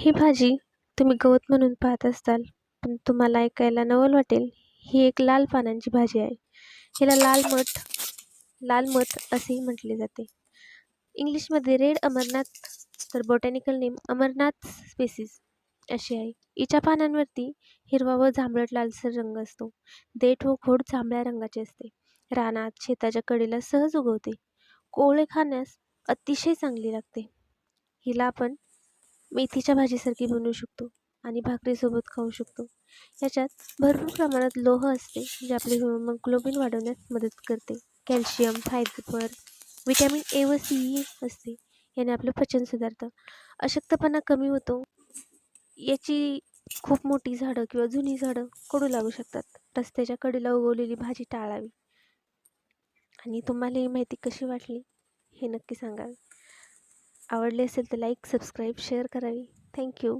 ही भाजी तुम्ही गवत म्हणून पाहत असताल, पण तुम्हाला ऐकायला नवल वाटेल. ही एक लाल पानांची भाजी आहे. हिला लाल मठ असेही म्हटले जाते. इंग्लिशमध्ये रेड अमरनाथ, तर बॉटॅनिकल नेम अमरनाथ स्पेसीज अशी आहे. हिच्या पानांवरती हिरवा व जांभळट लालसर रंग असतो. देठ व खोड जांभळ्या रंगाचे असते. रानात, शेताच्या कडेला सहज उगवते. कोवळे खाण्यास अतिशय चांगली लागते. हिला आपण मेथीच्या भाजीसारखी बनवू शकतो आणि भाकरीसोबत खाऊ शकतो. याच्यात भरपूर प्रमाणात लोह असते, जे आपले हिमोग्लोबिन वाढवण्यास मदत करते. कॅल्शियम, फायबर, व्हिटॅमिन ए व सी असते. याने आपलं पचन सुधारतं. अशक्तपणा कमी होतो. याची खूप मोठी झाडं किंवा जुनी झाडं कडू लागू शकतात. रस्त्याच्या कडेला उगवलेली भाजी टाळावी. आणि तुम्हाला ही माहिती कशी वाटली हे नक्की सांगा. आवडले असेल तर लाईक, सबस्क्राईब, शेअर करावी. थँक्यू.